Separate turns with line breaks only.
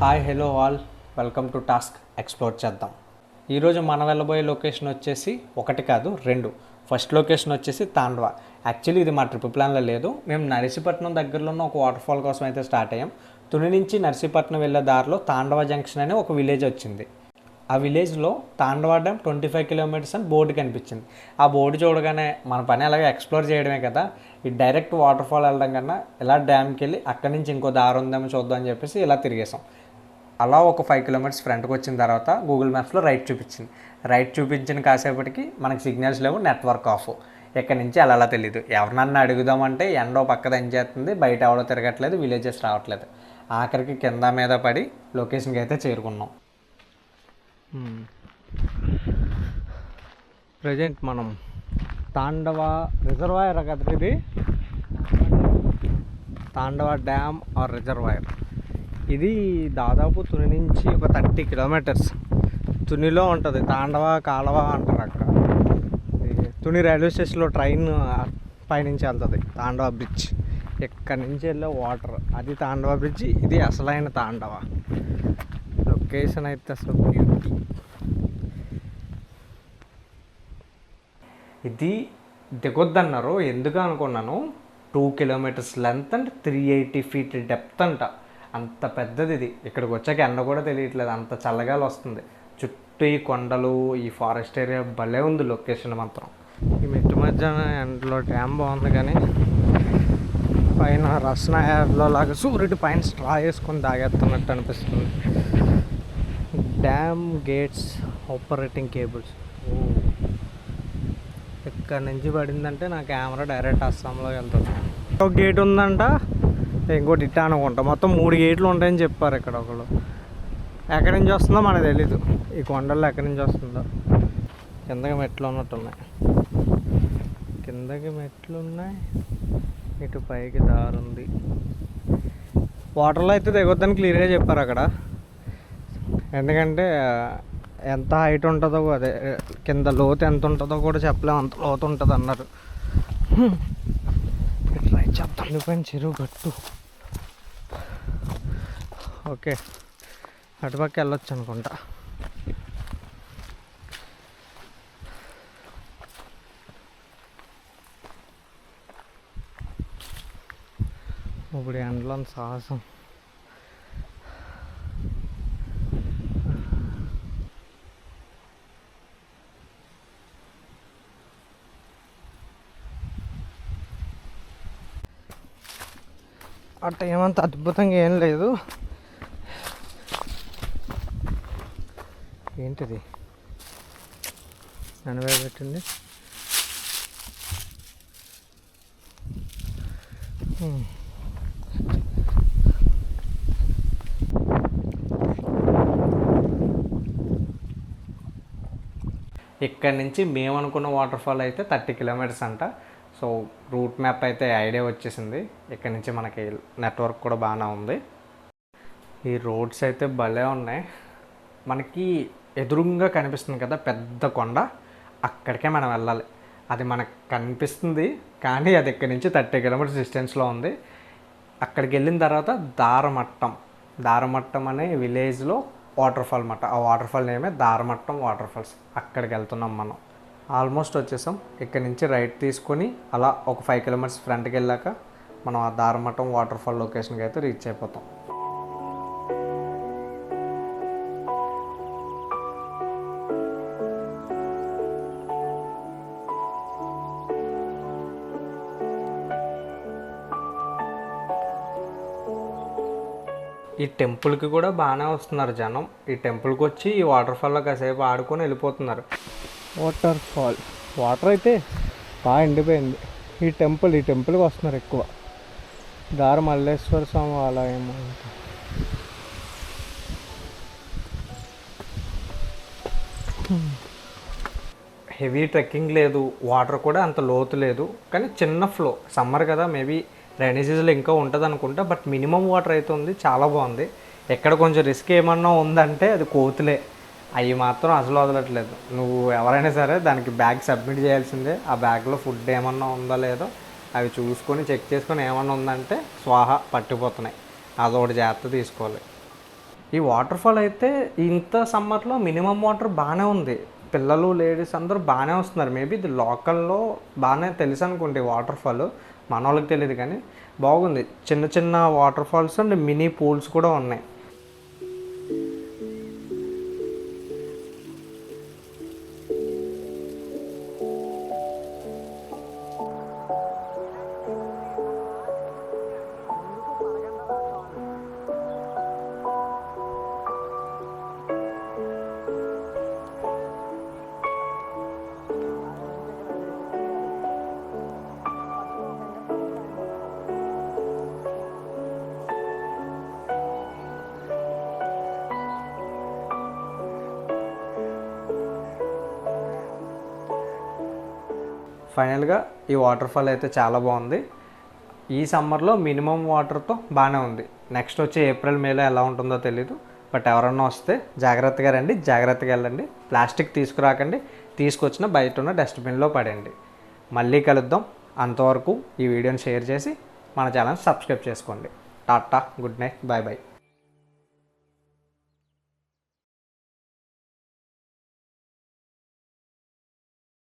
Hi hello all, welcome to task explore చేద్దాం. ఈరోజు మనం వెళ్ళబోయే లొకేషన్ వచ్చేసి ఒకటి కాదు రెండు. ఫస్ట్ లొకేషన్ వచ్చేసి తాండవ. యాక్చువల్లీ ఇది మా ట్రిప్ ప్లాన్లో లేదు. మేము నర్సీపట్నం దగ్గరలో ఉన్న ఒక వాటర్ ఫాల్ కోసం అయితే స్టార్ట్ అయ్యాం. తుని నుంచి నర్సీపట్నం వెళ్ళే దారిలో తాండవ జంక్షన్ అనే ఒక విలేజ్ వచ్చింది. ఆ విలేజ్లో తాండవ డ్యామ్ 25 కిలోమీటర్స్ అని బోర్డు కనిపించింది. ఆ బోర్డు చూడగానే మన పని అలాగే ఎక్స్ప్లోర్ చేయడమే కదా, ఈ డైరెక్ట్ వాటర్ ఫాల్ వెళ్ళడం కన్నా ఇలా డ్యామ్కి వెళ్ళి అక్కడి నుంచి ఇంకో దారి ఉందేమో చూద్దాం అని చెప్పేసి ఇలా తిరిగేసాం. అలా ఒక 5 కిలోమీటర్స్ ఫ్రంట్కి వచ్చిన తర్వాత గూగుల్ మ్యాప్స్లో రైట్ చూపించింది. రైట్ చూపించిన కాసేపటికి మనకి సిగ్నల్స్ లేవు, నెట్వర్క్ ఆఫ్. ఎక్కడి నుంచి అలా తెలియదు. ఎవరినన్నా అడుగుదామంటే ఎండో పక్కన ఏం చేస్తుంది, బయట ఎవడో తిరగట్లేదు, విలేజెస్ రావట్లేదు. ఆఖరికి కింద మీద పడి లొకేషన్కి అయితే చేరుకున్నాం. ప్రజెంట్ మనం తాండవ రిజర్వాయర్ కదా, ఇది తాండవ డ్యామ్ ఆర్ రిజర్వాయర్. ఇది దాదాపు తుని నుంచి ఒక 30 కిలోమీటర్స్ తునిలో ఉంటుంది. తాండవ కాలవ అంటారు అక్కడ. తుని రైల్వే స్టేషన్లో ట్రైన్ పైనుంచి వెళ్తుంది. తాండవ బ్రిడ్జ్, ఎక్కడి నుంచి వెళ్ళే వాటర్, అది తాండవ బ్రిడ్జ్. ఇది అసలైన తాండవ లొకేషన్ అయితే అసలు బ్యూటీ. ఇది దిగొద్దన్నారు, ఎందుకు అనుకున్నాను. 2 kilometres length and 380 feet depth అంట. అంత పెద్దది ఇది. ఇక్కడికి వచ్చాక ఎండ కూడా తెలియట్లేదు, అంత చల్లగాలి వస్తుంది. చుట్టూ ఈ కొండలు, ఈ ఫారెస్ట్ ఏరియా భలే ఉంది లొకేషన్ మాత్రం. ఈ మెట్టు మధ్యాహ్న ఎండలో డ్యామ్ బాగుంది, కానీ పైన రస్నా ఎయిర్లో లాగా సూర్యుడి పైన స్ట్రా వేసుకొని తాగేస్తున్నట్టు అనిపిస్తుంది. Dam gates operating cables. ఇక్కడ నుంచి పడిందంటే నా కెమెరా డైరెక్ట్ అస్సాంలో వెళ్తుంది. ఒక గేట్ ఉందంట, ఇంకోటి ఇట్టా అనుకుంటా. మొత్తం 3 గేట్లు ఉంటాయని చెప్పారు ఇక్కడ ఒకళ్ళు. ఎక్కడి నుంచి వస్తుందో మనకు తెలీదు. ఈ కొండల్లో ఎక్కడి నుంచి వస్తుందో. కిందకి మెట్లు ఉన్నట్టున్నాయి, కిందకి మెట్లు ఉన్నాయి, ఇటు పైకి దారి ఉంది. వాటర్లో అయితే దిగొద్దని క్లియర్గా చెప్పారు అక్కడ. ఎందుకంటే ఎంత హైట్ ఉంటుందో, అదే కింద లోతు ఎంత ఉంటుందో కూడా చెప్పలేము, అంత లోతు ఉంటుంది అన్నారు. ట్రై చేద్దాం. పైన చెరువు గట్టు. ఓకే, అటుపక్క వెళ్ళొచ్చు అనుకుంటా. ఇప్పుడు ఎండలో సాహసం. అట్ట ఏమంత అద్భుతంగా ఏం లేదు. ఏంటిది నన్ను పెట్టింది. ఇక్కడ నుంచి మేము అనుకున్న వాటర్ ఫాల్ అయితే 30 కిలోమీటర్స్ అంట. సో రూట్ మ్యాప్ అయితే ఐడియా వచ్చేసింది. ఇక్కడ నుంచి మనకి నెట్వర్క్ కూడా బాగానే ఉంది. ఈ రోడ్స్ అయితే భలే ఉన్నాయి. మనకి ఎదురుగా కనిపిస్తుంది కదా పెద్ద కొండ, అక్కడికే మనం వెళ్ళాలి. అది మనకు కనిపిస్తుంది, కానీ అది ఇక్కడ నుంచి 30 కిలోమీటర్స్ డిస్టెన్స్లో ఉంది. అక్కడికి వెళ్ళిన తర్వాత దారమట్టం అనే విలేజ్లో వాటర్ ఫాల్ అన్నమాట. ఆ వాటర్ ఫాల్ నేమే దారమట్టం వాటర్ ఫాల్స్. అక్కడికి వెళ్తున్నాం మనం. ఆల్మోస్ట్ వచ్చేసాం. ఇక్కడ నుంచి రైట్ తీసుకొని అలా ఒక 5 కిలోమీటర్స్ ఫ్రంట్కి వెళ్ళాక మనం ఆ దారమట్టం వాటర్ ఫాల్ లొకేషన్కి అయితే రీచ్ అయిపోతాం. ఈ టెంపుల్కి కూడా బాగానే వస్తున్నారు జనం. ఈ టెంపుల్కి వచ్చి ఈ వాటర్ ఫాల్లో కాసేపు ఆడుకొని వెళ్ళిపోతున్నారు. వాటర్ అయితే బాగా ఎండిపోయింది. ఈ టెంపుల్కి వస్తున్నారు ఎక్కువ. దారి మల్లేశ్వర స్వామి ఆలయం. హెవీ ట్రెక్కింగ్ లేదు, వాటర్ కూడా అంత లోతు లేదు, కానీ చిన్న ఫ్లో. సమ్మర్ కదా, మేబీ రైనీ సీజన్లో ఇంకా ఉంటుంది అనుకుంటా. బట్ మినిమం వాటర్ అయితే ఉంది, చాలా బాగుంది. ఎక్కడ కొంచెం రిస్క్ ఏమన్నా ఉందంటే అది కోతులే. అవి మాత్రం అసలు వదలట్లేదు. నువ్వు ఎవరైనా సరే దానికి బ్యాగ్ సబ్మిట్ చేయాల్సిందే. ఆ బ్యాగ్లో ఫుడ్ ఏమన్నా ఉందో లేదో అవి చూసుకొని చెక్ చేసుకొని ఏమన్నా ఉందంటే స్వాహా పట్టిపోతున్నాయి. అదొకటి జాగ్రత్త తీసుకోవాలి. ఈ వాటర్ ఫాల్ అయితే ఇంత సమ్మర్లో మినిమం వాటర్ బాగానే ఉంది. పిల్లలు లేడీస్ అందరూ బాగానే వస్తున్నారు. మేబీ ఇది లోకల్లో బాగానే తెలుసు అనుకుంటే వాటర్ ఫాల్, మన వాళ్ళకి తెలియదు కానీ బాగుంది. చిన్న చిన్న water falls and mini pools కూడా ఉన్నాయి. ఫైనల్గా ఈ వాటర్ ఫాల్ అయితే చాలా బాగుంది. ఈ సమ్మర్లో మినిమం వాటర్తో బాగానే ఉంది. నెక్స్ట్ వచ్చి ఏప్రిల్ మేలో ఎలా ఉంటుందో తెలీదు. బట్ ఎవరన్నా వస్తే జాగ్రత్తగా రండి, జాగ్రత్తగా వెళ్ళండి. ప్లాస్టిక్ తీసుకురాకండి, తీసుకొచ్చిన బయట ఉన్న డస్ట్బిన్లో పడండి. మళ్ళీ కలుద్దాం. అంతవరకు ఈ వీడియోని షేర్ చేసి మన ఛానల్ సబ్స్క్రైబ్ చేసుకోండి. Tata, good night, bye bye.